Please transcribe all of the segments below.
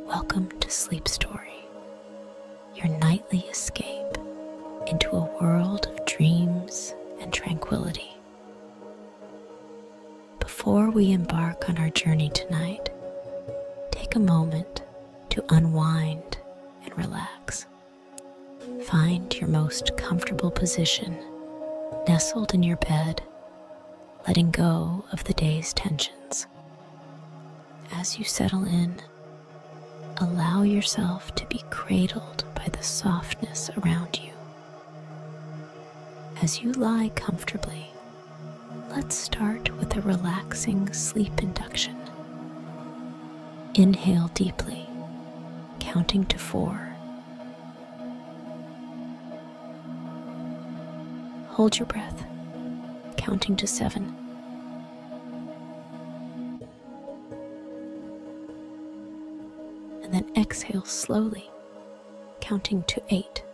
Welcome to Sleep Story, your nightly escape into a world of dreams and tranquility. Before we embark on our journey tonight, take a moment to unwind and relax. Find your most comfortable position, nestled in your bed, letting go of the day's tensions. As you settle in, allow yourself to be cradled by the softness around you. As you lie comfortably, let's start with a relaxing sleep induction. Inhale deeply, counting to 4. Hold your breath, counting to 7. And then exhale slowly, counting to 8.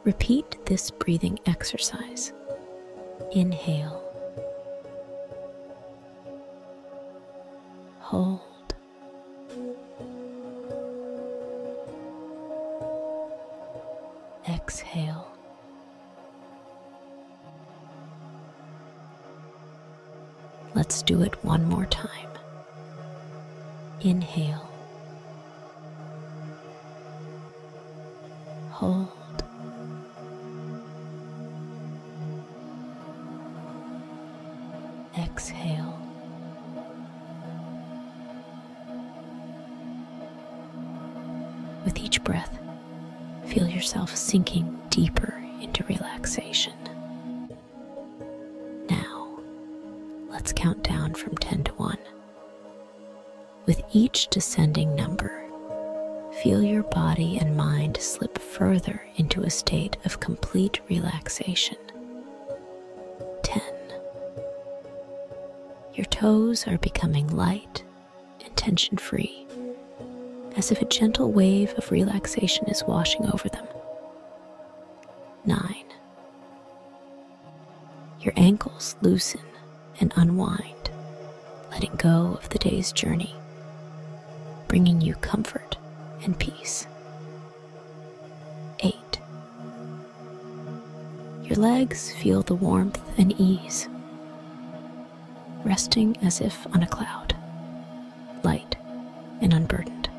Repeat this breathing exercise. Inhale, hold, exhale. Let's do it one more time. Inhale, hold, exhale. With each breath, feel yourself sinking deeper into relaxation. Let's count down from 10 to 1. With each descending number, feel your body and mind slip further into a state of complete relaxation. 10. Your toes are becoming light and tension-free, as if a gentle wave of relaxation is washing over them. 9. Your ankles loosen and unwind, letting go of the day's journey, bringing you comfort and peace. 8. Your legs feel the warmth and ease, resting as if on a cloud, light and unburdened.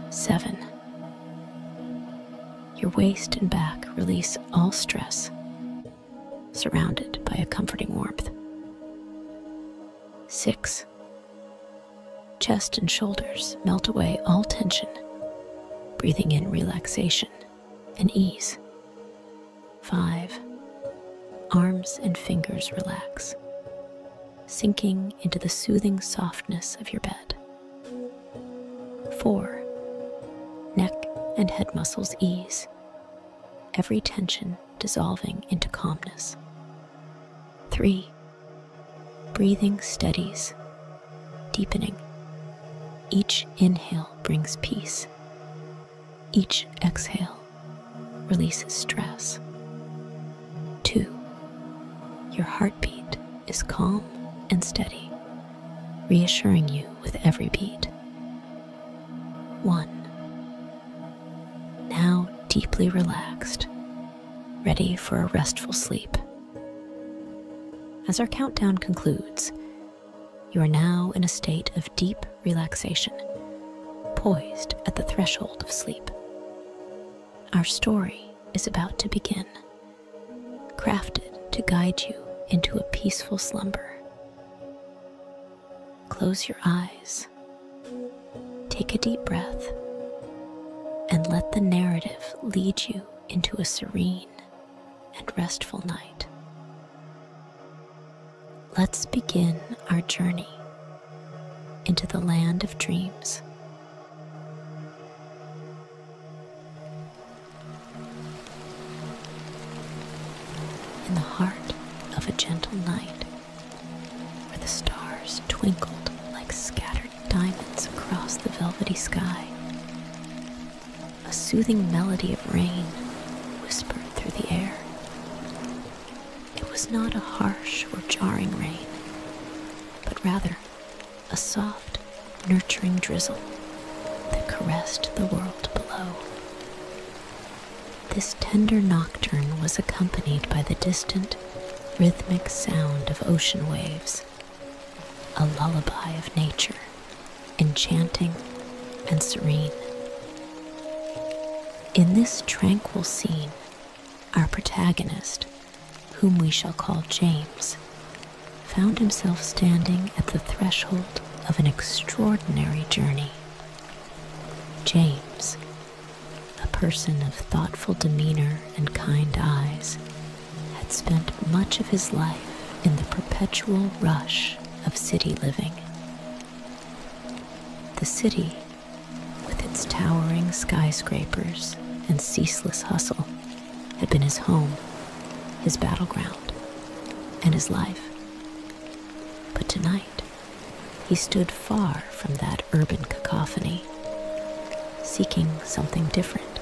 7. Your waist and back release all stress, surrounded by a comforting warmth. 6. Chest and shoulders melt away all tension, breathing in relaxation and ease. 5. Arms and fingers relax, sinking into the soothing softness of your bed. 4. Neck and head muscles ease, every tension dissolving into calmness. 3. Breathing steadies, deepening. Each inhale brings peace. Each exhale releases stress. 2. Your heartbeat is calm and steady, reassuring you with every beat. 1. Now deeply relaxed, ready for a restful sleep. As our countdown concludes, you are now in a state of deep relaxation, poised at the threshold of sleep. Our story is about to begin, crafted to guide you into a peaceful slumber. Close your eyes, take a deep breath, and let the narrative lead you into a serene and restful night. Let's begin our journey into the land of dreams. In the heart of a gentle night, where the stars twinkled like scattered diamonds across the velvety sky, a soothing melody of rain whispered through the air. It was not a harsh or jarring rain, but rather a soft, nurturing drizzle that caressed the world below. This tender nocturne was accompanied by the distant, rhythmic sound of ocean waves, a lullaby of nature, enchanting and serene. In this tranquil scene, our protagonist, whom we shall call James, found himself standing at the threshold of an extraordinary journey. James, a person of thoughtful demeanor and kind eyes, had spent much of his life in the perpetual rush of city living. The city, with its towering skyscrapers and ceaseless hustle, had been his home, his battleground, and his life. But tonight, he stood far from that urban cacophony, seeking something different,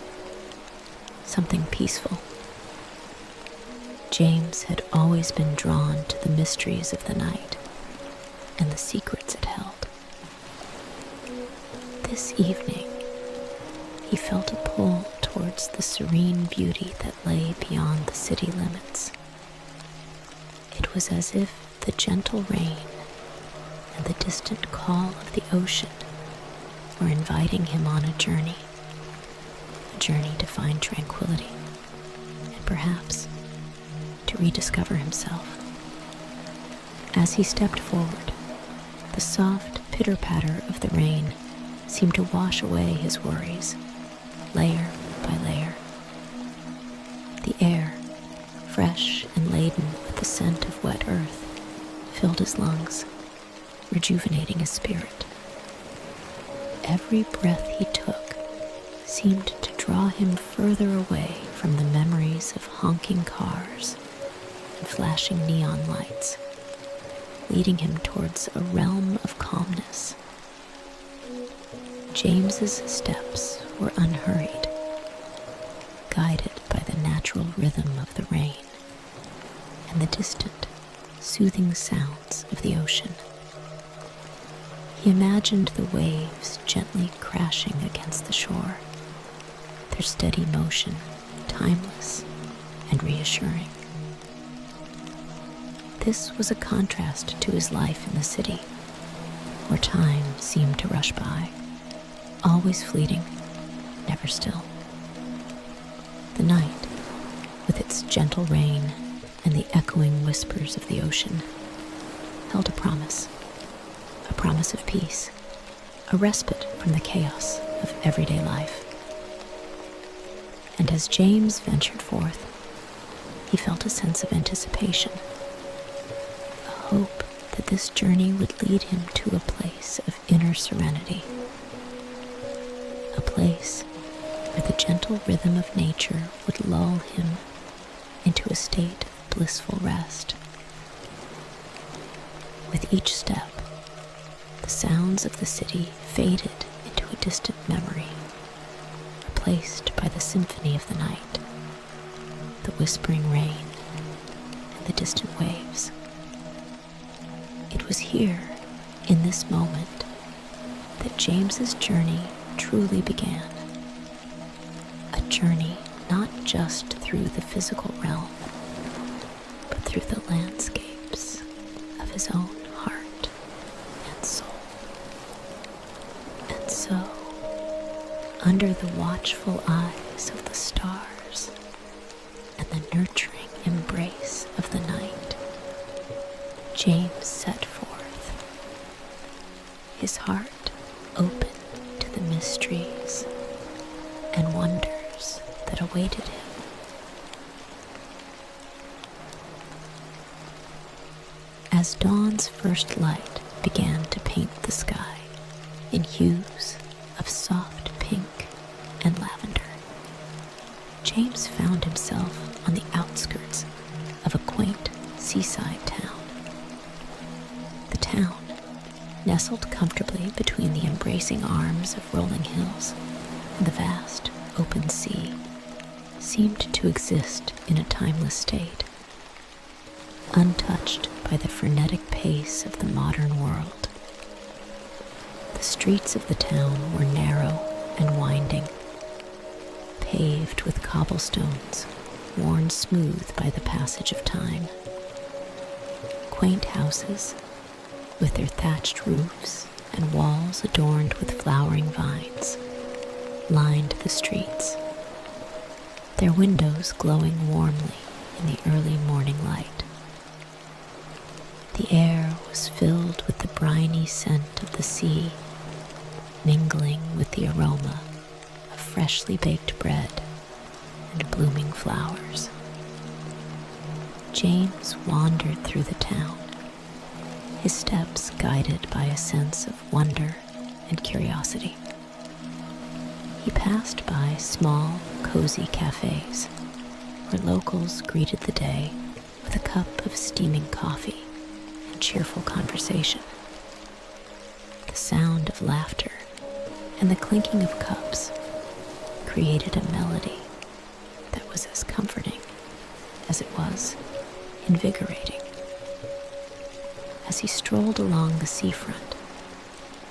something peaceful. James had always been drawn to the mysteries of the night and the secrets it held. This evening, he felt a pull towards the serene beauty that lay beyond the city limits. It was as if the gentle rain and the distant call of the ocean were inviting him on a journey to find tranquility and perhaps to rediscover himself. As he stepped forward, the soft pitter-patter of the rain seemed to wash away his worries, layer by layer. The air, fresh and laden with the scent of wet earth, filled his lungs, rejuvenating his spirit. Every breath he took seemed to draw him further away from the memories of honking cars and flashing neon lights, leading him towards a realm of calmness. James's steps were unhurried, guided by the natural rhythm of the rain and the distant, soothing sounds of the ocean. He imagined the waves gently crashing against the shore, their steady motion timeless and reassuring. This was a contrast to his life in the city, where time seemed to rush by, always fleeting, never still. The night, with its gentle rain and the echoing whispers of the ocean, held a promise of peace, a respite from the chaos of everyday life. And as James ventured forth, he felt a sense of anticipation, a hope that this journey would lead him to a place of inner serenity, a place where the gentle rhythm of nature would lull him into a state of blissful rest. With each step, the sounds of the city faded into a distant memory, replaced by the symphony of the night, the whispering rain, and the distant waves. It was here, in this moment, that James's journey truly began. A journey not just through the physical realm, but through the landscapes of his own heart and soul. And so, under the watchful eyes of the stars and the nurturing embrace of the night, James set forth, his heart open to the mysteries and wonders that awaited him. As dawn's first light began to paint the sky in hues of soft pink and lavender, James found himself on the outskirts of a quaint seaside town. The town, nestled comfortably between the embracing arms of rolling hills and the vast open sea, seemed to exist in a timeless state. untouched by the frenetic pace of the modern world. The streets of the town were narrow and winding, paved with cobblestones worn smooth by the passage of time. Quaint houses, with their thatched roofs and walls adorned with flowering vines, lined the streets, their windows glowing warmly in the early morning light. The air was filled with the briny scent of the sea, mingling with the aroma of freshly baked bread and blooming flowers. James wandered through the town, his steps guided by a sense of wonder and curiosity. He passed by small, cozy cafes where locals greeted the day with a cup of steaming coffee and cheerful conversation. The sound of laughter and the clinking of cups created a melody that was as comforting as it was invigorating. As he strolled along the seafront,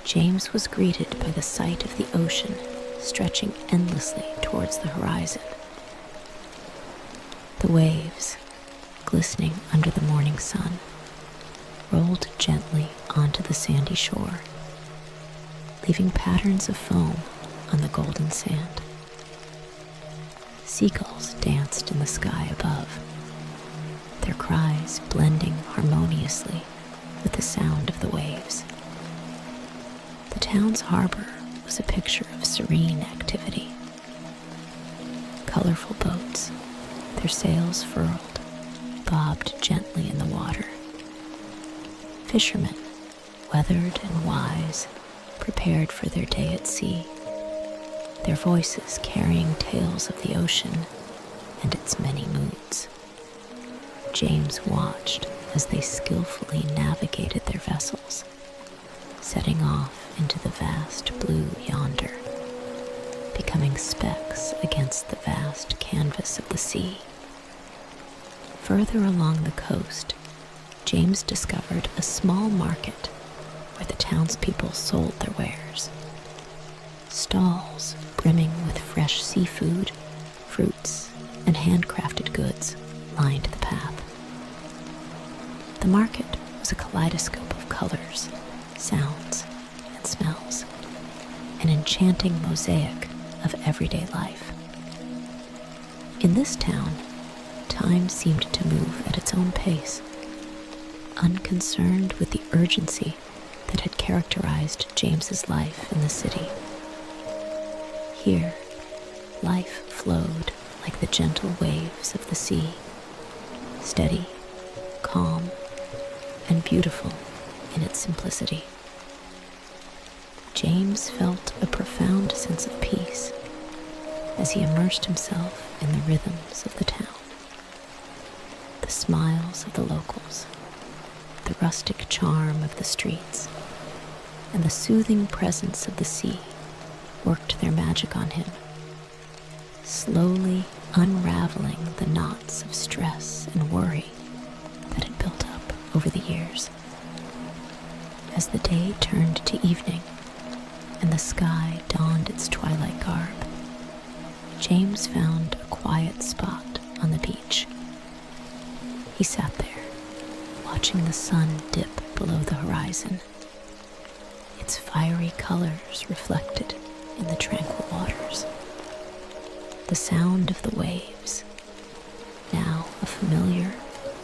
James was greeted by the sight of the ocean stretching endlessly towards the horizon. The waves, glistening under the morning sun, rolled gently onto the sandy shore, leaving patterns of foam on the golden sand. Seagulls danced in the sky above, their cries blending harmoniously with the sound of the waves. The town's harbor was a picture of serene activity. Colorful boats, their sails furled, bobbed gently in the water. Fishermen, weathered and wise, prepared for their day at sea, their voices carrying tales of the ocean and its many moods. James watched as they skillfully navigated their vessels, setting off into the vast blue yonder, becoming specks against the vast canvas of the sea. Further along the coast, James discovered a small market where the townspeople sold their wares. Stalls brimming with fresh seafood, fruits, and handcrafted goods lined the path. The market was a kaleidoscope of colors, sounds, and smells, an enchanting mosaic of everyday life. In this town, time seemed to move at its own pace, unconcerned with the urgency that had characterized James's life in the city. Here, life flowed like the gentle waves of the sea, steady, calm, and beautiful in its simplicity. James felt a profound sense of peace as he immersed himself in the rhythms of the town. The smiles of the locals, the rustic charm of the streets, and the soothing presence of the sea worked their magic on him, slowly unraveling the knots of stress and worry that had built up over the years. As the day turned to evening and the sky donned its twilight garb, James found a quiet spot on the beach. He sat there, watching the sun dip below the horizon, its fiery colors reflected in the tranquil waters. The sound of the waves, now a familiar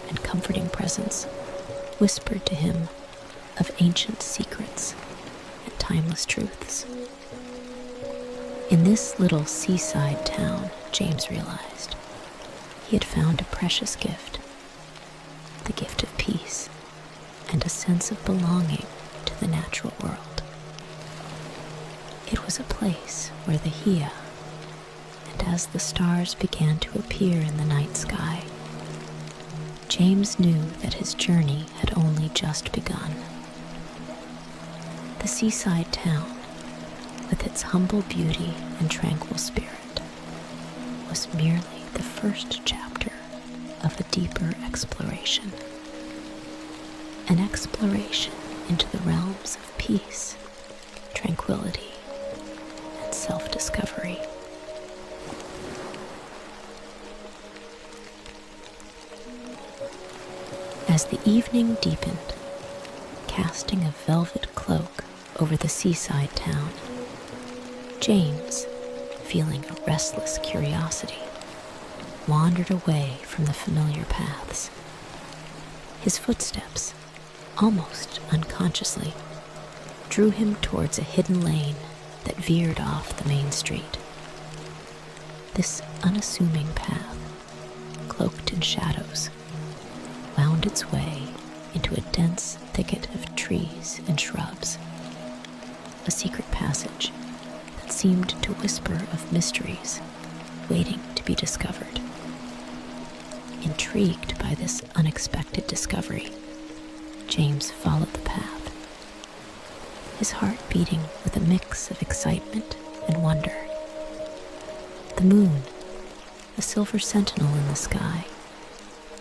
and comforting presence, whispered to him of ancient secrets and timeless truths. In this little seaside town, James realized he had found a precious gift, the gift of peace and a sense of belonging to the natural world. It was a place where the Hia, and as the stars began to appear in the night sky, James knew that his journey had only just begun. The seaside town, with its humble beauty and tranquil spirit, was merely the first chapter of a deeper exploration. an exploration into the realms of peace, tranquility, and self-discovery. As the evening deepened, casting a velvet cloak over the seaside town, James, feeling a restless curiosity, wandered away from the familiar paths. His footsteps, almost unconsciously, drew him towards a hidden lane that veered off the main street. This unassuming path, cloaked in shadows, wound its way into a dense thicket of trees and shrubs, a secret passage that seemed to whisper of mysteries waiting to be discovered. Intrigued by this unexpected discovery, James followed the path, his heart beating with a mix of excitement and wonder. The moon, a silver sentinel in the sky,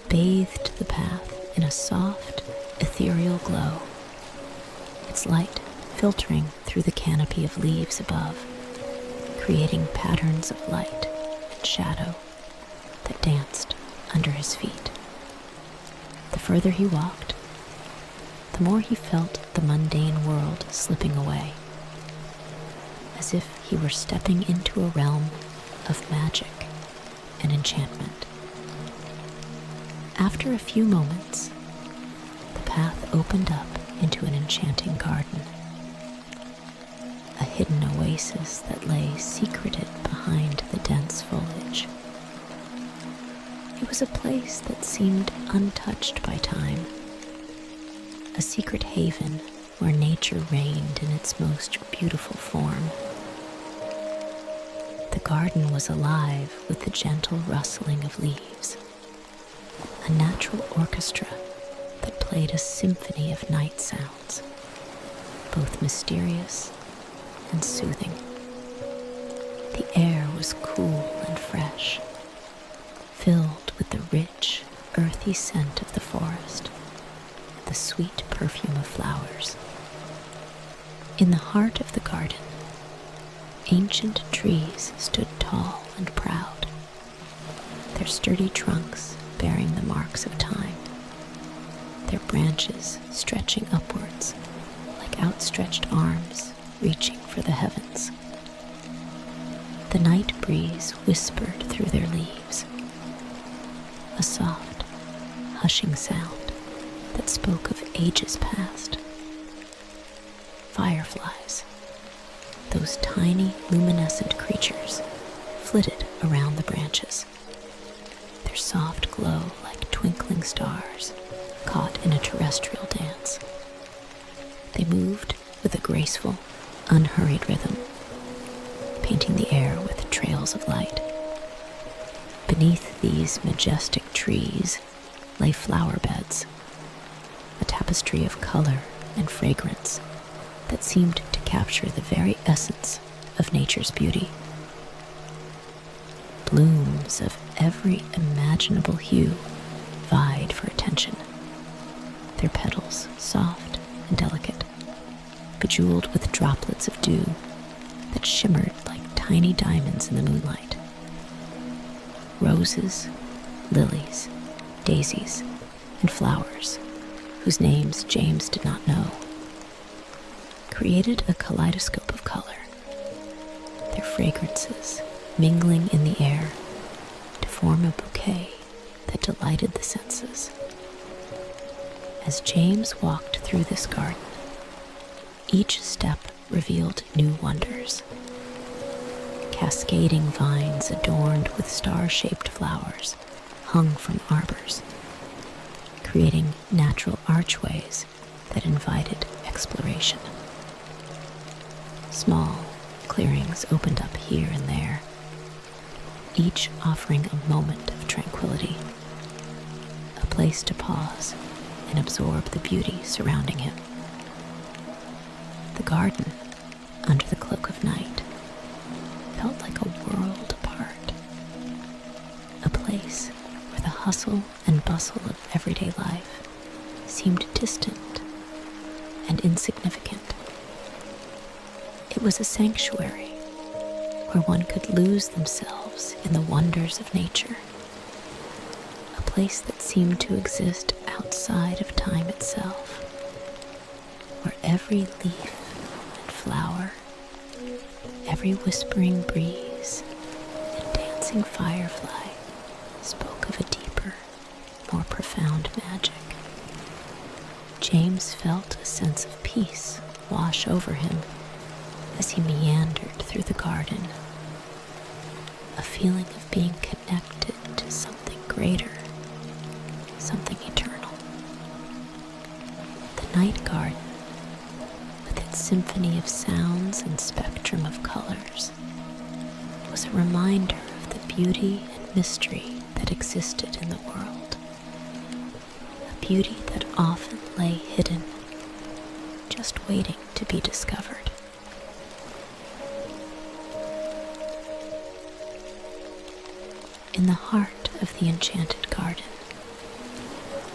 bathed the path in a soft, ethereal glow, its light filtering through the canopy of leaves above, creating patterns of light and shadow that danced under his feet. The further he walked, the more he felt the mundane world slipping away, as if he were stepping into a realm of magic and enchantment. After a few moments, the path opened up into an enchanting garden, a hidden oasis that lay secreted behind the dense foliage. It was a place that seemed untouched by time, a secret haven where nature reigned in its most beautiful form. The garden was alive with the gentle rustling of leaves, a natural orchestra that played a symphony of night sounds, both mysterious and soothing. The air was cool and fresh, filled with the rich, earthy scent of the forest and the sweet perfume of flowers. In the heart of the garden, ancient trees stood tall and proud, their sturdy trunks bearing the marks of time, their branches stretching upwards like outstretched arms reaching for the heavens. The night breeze whispered through their leaves, a soft, hushing sound that spoke of ages past. Fireflies, those tiny luminescent creatures, flitted around the branches, their soft glow like twinkling stars caught in a terrestrial dance. They moved with a graceful, unhurried rhythm, painting the air with trails of light. Beneath these majestic trees lay flower beds, a tapestry of color and fragrance that seemed to capture the very essence of nature's beauty. Blooms of every imaginable hue vied for attention, their petals soft and delicate, bejeweled with droplets of dew that shimmered like tiny diamonds in the moonlight. Roses, lilies, daisies, and flowers, whose names James did not know, created a kaleidoscope of color, their fragrances mingling in the air to form a bouquet that delighted the senses. As James walked through this garden, each step revealed new wonders. Cascading vines adorned with star-shaped flowers hung from arbors, creating natural archways that invited exploration. Small clearings opened up here and there, each offering a moment of tranquility, a place to pause and absorb the beauty surrounding him. The garden, under the cloak of night, felt like a world apart, a place where the hustle and bustle of everyday life seemed distant and insignificant. It was a sanctuary where one could lose themselves in the wonders of nature, a place that seemed to exist outside of time itself, where every leaf and flower, every whispering breeze and dancing firefly spoke of a deeper, more profound magic. James felt a sense of peace wash over him as he meandered through the garden, a feeling of being connected to something greater, something eternal. The night garden, with its symphony of sounds and spectrum of colors, was a reminder of the beauty and mystery that existed in the world, a beauty that often lay hidden, just waiting to be discovered. In the heart of the enchanted garden,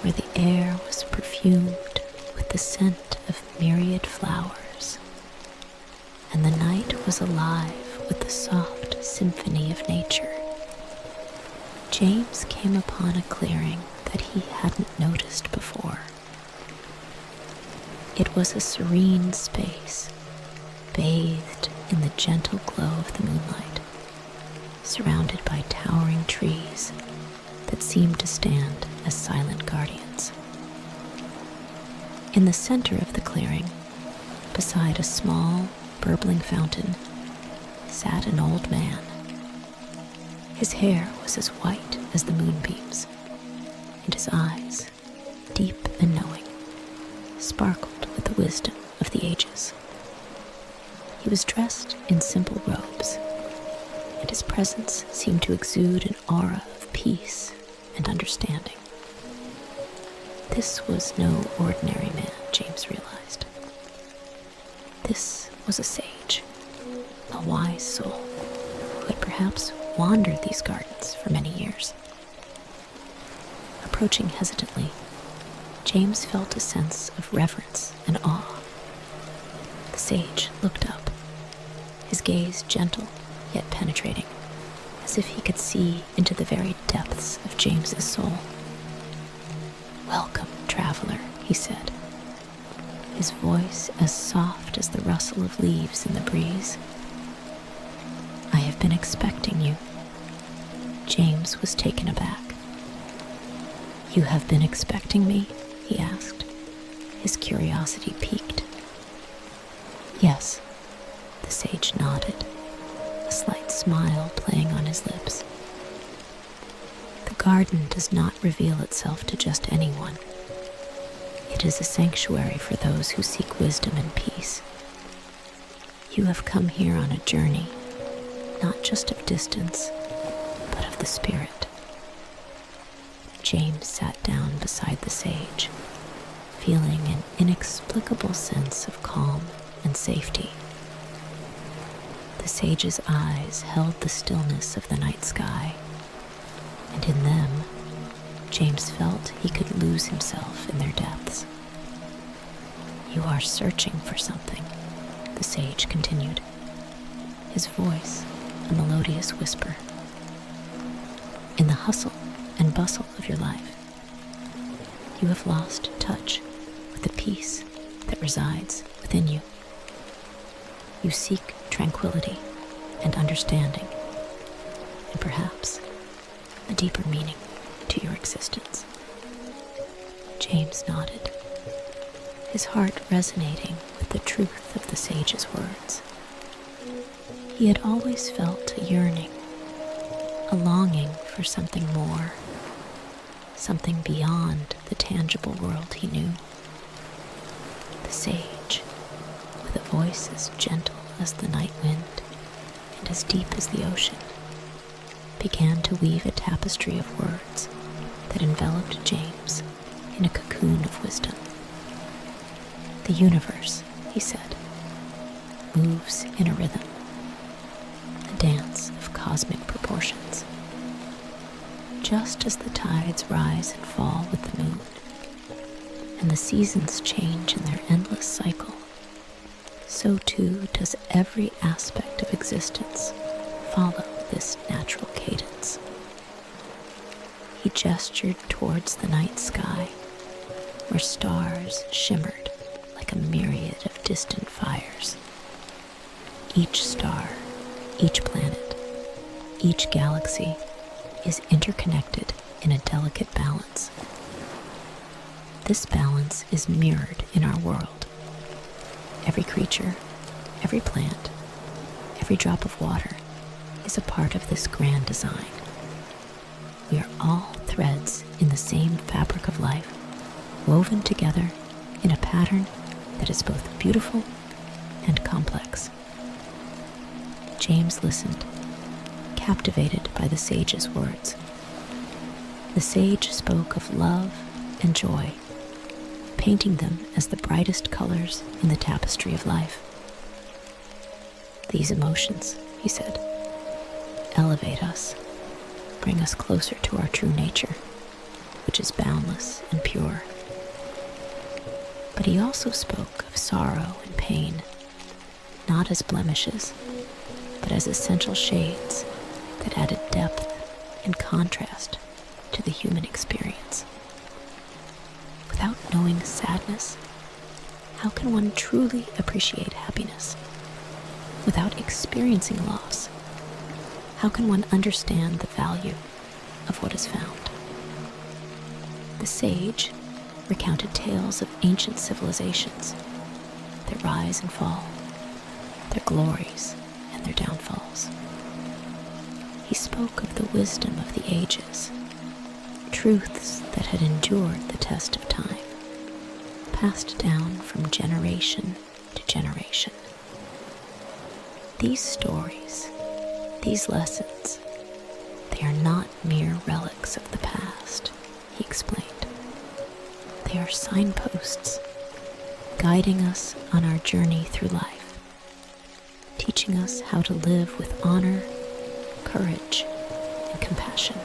where the air was perfumed with the scent of myriad flowers, and the night was alive with the soft symphony of nature, James came upon a clearing that he hadn't noticed before. It was a serene space, bathed in the gentle glow of the moonlight, surrounded by towering trees that seemed to stand as silent guardians. In the center of the clearing, beside a small, burbling fountain, sat an old man. His hair was as white as the moonbeams, and his eyes, deep and knowing, sparkled with the wisdom of the ages. He was dressed in simple robes, and his presence seemed to exude an aura of peace and understanding. This was no ordinary man, James realized. This was a sage, a wise soul, who had perhaps wandered these gardens for many years. Approaching hesitantly, James felt a sense of reverence and awe. The sage looked up, his gaze gentle yet penetrating, as if he could see into the very depths of James's soul. "Welcome, traveler," he said, his voice as soft as the rustle of leaves in the breeze. "I have been expecting you." James was taken aback. "You have been expecting me?" he asked, his curiosity piqued. "Yes," the sage nodded, a slight smile playing on his lips. "The garden does not reveal itself to just anyone. It is a sanctuary for those who seek wisdom and peace. You have come here on a journey, not just of distance, but of the spirit." James sat down beside the sage, feeling an inexplicable sense of calm and safety. The sage's eyes held the stillness of the night sky, and in them, James felt he could lose himself in their depths. "You are searching for something," the sage continued, his voice a melodious whisper. "In the hustle and bustle of your life, you have lost touch with the peace that resides within you. You seek tranquility and understanding, and perhaps a deeper meaning to your existence." James nodded, his heart resonating with the truth of the sage's words. He had always felt a yearning, a longing for something more, something beyond the tangible world he knew. The sage, with a voice as gentle as the night wind and as deep as the ocean, began to weave a tapestry of words that enveloped James in a cocoon of wisdom. "The universe," he said, "moves in a rhythm, a dance of cosmic proportions. Just as the tides rise and fall with the moon, and the seasons change in their endless cycle, so too does every aspect of existence follow this natural cadence. He gestured towards the night sky, where stars shimmered like a myriad of distant fires. Each star, each planet, each galaxy is interconnected in a delicate balance. This balance is mirrored in our world. Every creature, every plant, every drop of water is a part of this grand design. We are all threads in the same fabric of life, woven together in a pattern that is both beautiful and complex. James listened, captivated by the sage's words. The sage spoke of love and joy, painting them as the brightest colors in the tapestry of life. These emotions, he said, elevate us, bring us closer to our true nature, which is boundless and pure. But he also spoke of sorrow and pain, not as blemishes, but as essential shades that added depth and contrast to the human experience. Without knowing sadness, how can one truly appreciate happiness? Without experiencing loss, how can one understand the value of what is found? The sage recounted tales of ancient civilizations, their rise and fall, their glories and their downfalls. He spoke of the wisdom of the ages, truths that had endured the test of time, passed down from generation to generation. These stories, these lessons, they are not mere relics of the past, he explained. They are signposts, guiding us on our journey through life, teaching us how to live with honor, courage, and compassion.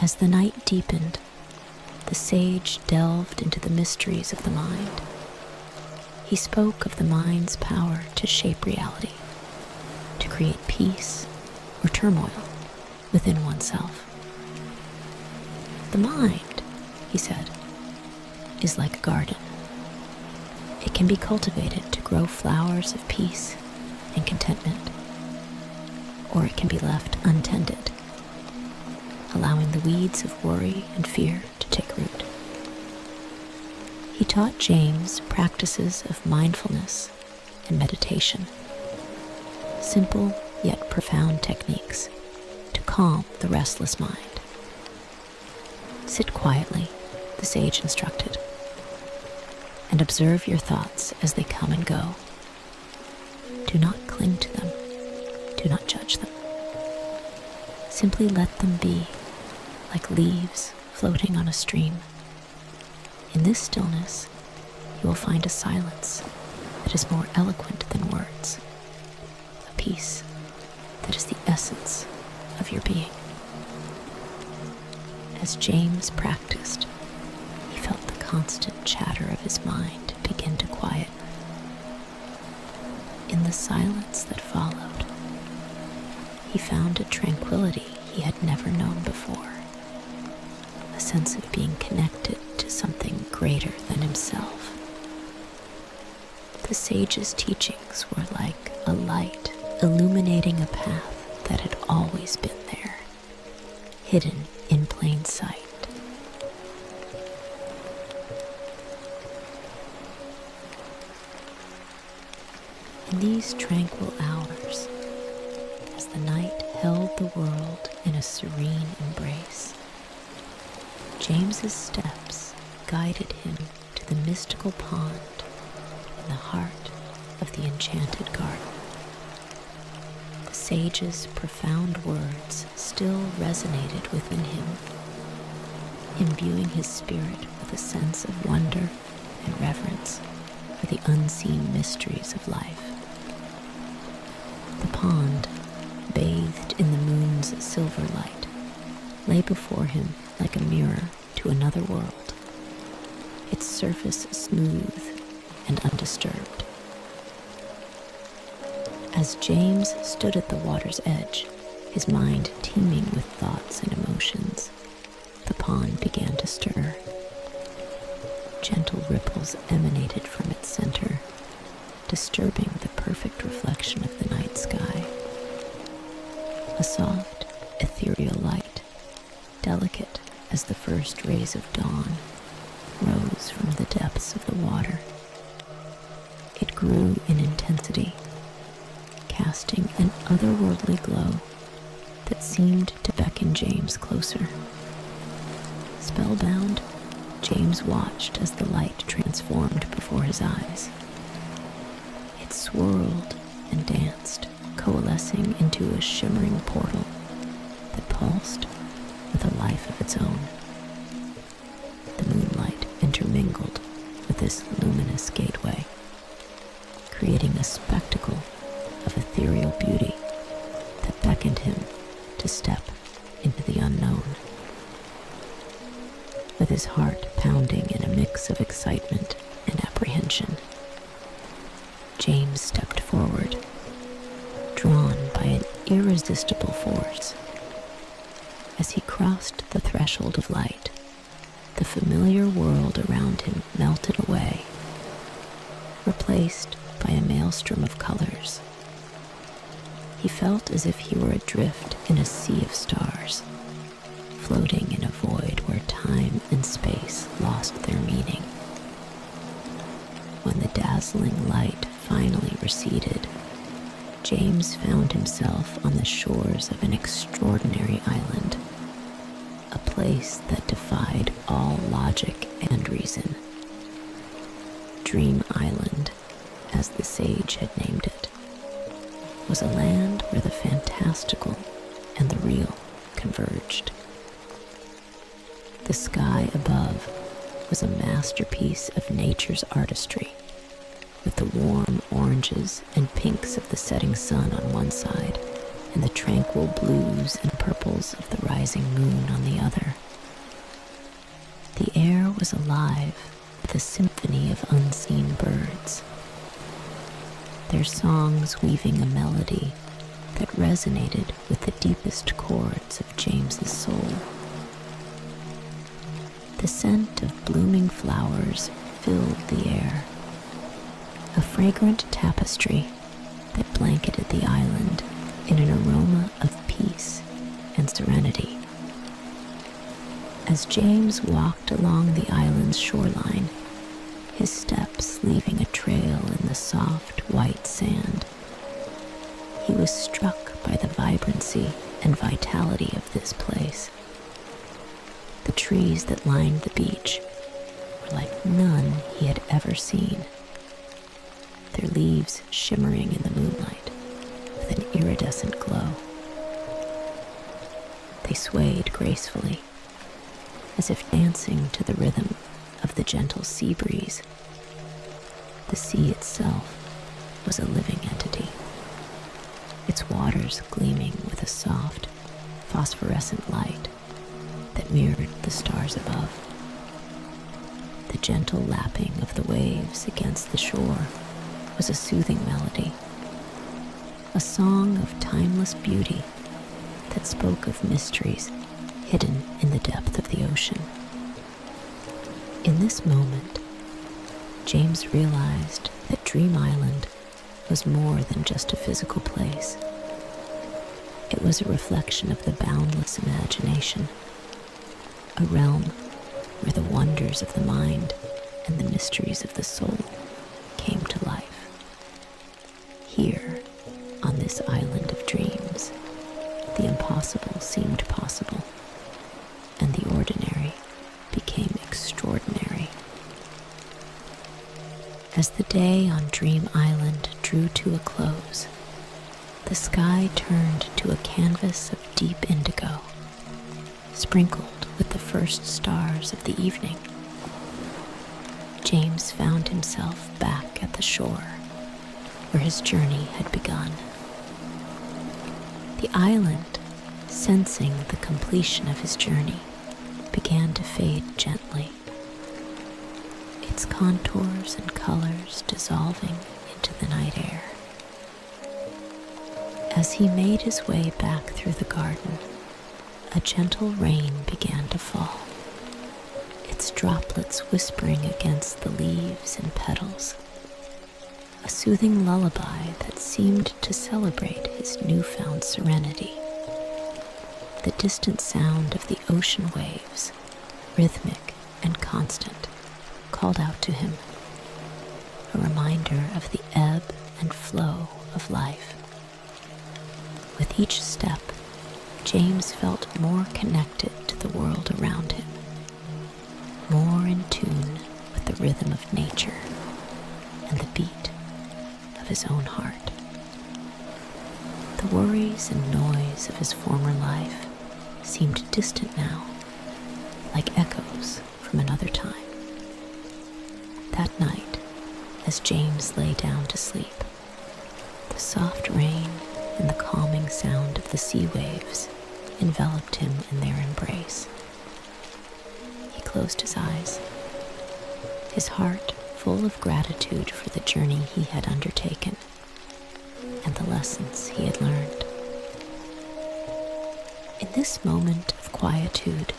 As the night deepened, the sage delved into the mysteries of the mind. He spoke of the mind's power to shape reality, to create peace or turmoil within oneself. The mind, he said, is like a garden. It can be cultivated to grow flowers of peace and contentment, or it can be left untended, allowing the weeds of worry and fear to take root. He taught James practices of mindfulness and meditation, simple yet profound techniques to calm the restless mind. Sit quietly, the sage instructed, and observe your thoughts as they come and go. Do not cling to them. Do not judge them. Simply let them be, like leaves floating on a stream. In this stillness, you will find a silence that is more eloquent than words, a peace that is the essence of your being. As James practiced, he felt the constant chatter of his mind begin to quiet. In the silence that followed, he found a tranquility he had never known before, a sense of being connected to something greater than himself. The sage's teachings were like a light illuminating a path that had always been there, hidden in plain sight. In these tranquil hours, as the night held the world in a serene embrace, James's steps guided him to the mystical pond in the heart of the enchanted garden. The sage's profound words still resonated within him, imbuing his spirit with a sense of wonder and reverence for the unseen mysteries of life. The pond, bathed in the moon's silver light, lay before him like a mirror to another world, its surface smooth and undisturbed. As James stood at the water's edge, his mind teeming with thoughts and emotions, the pond began to stir. Gentle ripples emanated from its center, disturbing the perfect reflection of the night sky. A soft, ethereal light, delicate as the first rays of dawn, rose from the depths of the water. It grew in intensity, casting an otherworldly glow that seemed to beckon James closer. Spellbound, James watched as the light transformed before his eyes. It swirled and danced, coalescing into a shimmering portal that pulsed with a life of its own. The moonlight intermingled with this luminous gateway, creating a spectacle of ethereal beauty that beckoned him to step into the unknown. With his heart pounding in a mix of excitement and apprehension, James stepped forward, drawn by an irresistible force. As he crossed the threshold of light, the familiar world around him melted away, replaced by a maelstrom of colors. He felt as if he were adrift in a sea of stars, floating in a void where time and space lost their meaning. When the dazzling light finally receded, James found himself on the shores of an extraordinary island, a place that defied all logic and reason. Dream Island, as the sage had named it, was a land where the fantastical and the real converged. The sky above was a masterpiece of nature's artistry, with the warm oranges and pinks of the setting sun on one side and the tranquil blues and purples of the rising moon on the other. The air was alive with a symphony of unseen birds, their songs weaving a melody that resonated with the deepest chords of James's soul. The scent of blooming flowers filled the air, a fragrant tapestry that blanketed the island in an aroma of peace and serenity. As James walked along the island's shoreline, his steps leaving a trail in the soft white sand, he was struck by the vibrancy and vitality of this place. The trees that lined the beach were like none he had ever seen, their leaves shimmering in the moonlight with an iridescent glow. They swayed gracefully, as if dancing to the rhythm of the gentle sea breeze. The sea itself was a living entity, its waters gleaming with a soft, phosphorescent light that mirrored the stars above. The gentle lapping of the waves against the shore was a soothing melody, a song of timeless beauty that spoke of mysteries hidden in the depth of the ocean. In this moment, James realized that Dream Island was more than just a physical place. It was a reflection of the boundless imagination, a realm where the wonders of the mind and the mysteries of the soul came to life. Here, on this island of dreams, the impossible seemed possible, and the ordinary became extraordinary. As the day on Dream Island drew to a close, the sky turned to a canvas of deep indigo, sprinkled with the first stars of the evening. James found himself back at the shore, where his journey had begun. The island, sensing the completion of his journey, began to fade gently. its contours and colors dissolving into the night air. As he made his way back through the garden, a gentle rain began to fall, its droplets whispering against the leaves and petals, a soothing lullaby that seemed to celebrate his newfound serenity. The distant sound of the ocean waves, rhythmic and constant, called out to him, a reminder of the ebb and flow of life. With each step, James felt more connected to the world around him, more in tune with the rhythm of nature and the beat of his own heart. The worries and noise of his former life seemed distant now, like echoes from another time. That night, as James lay down to sleep, the soft rain and the calming sound of the sea waves enveloped him in their embrace. He closed his eyes, his heart full of gratitude for the journey he had undertaken and the lessons he had learned. In this moment of quietude,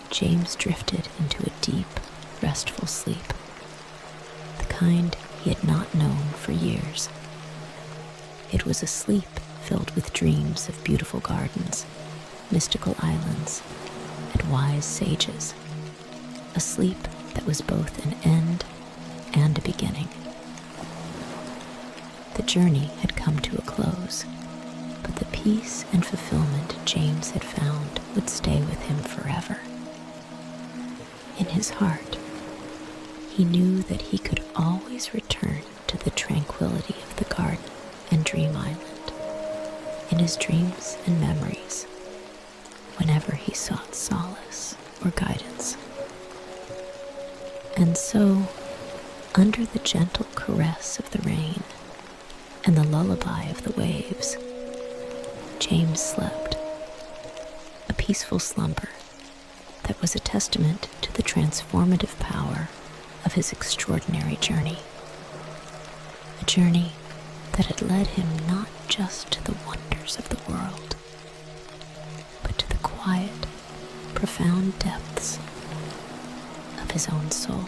James drifted into a deep, restful sleep, the kind he had not known for years. It was a sleep filled with dreams of beautiful gardens, mystical islands, and wise sages, a sleep that was both an end and a beginning. The journey had come to a close, but the peace and fulfillment James had found would stay with him forever. In his heart, he knew that he could always return to the tranquility of the garden and dream island, in his dreams and memories, whenever he sought solace or guidance. And so, under the gentle caress of the rain and the lullaby of the waves, James slept, a peaceful slumber that was a testament to the transformative power of his extraordinary journey. A journey that had led him not just to the wonders of the world, but to the quiet, profound depths of his own soul.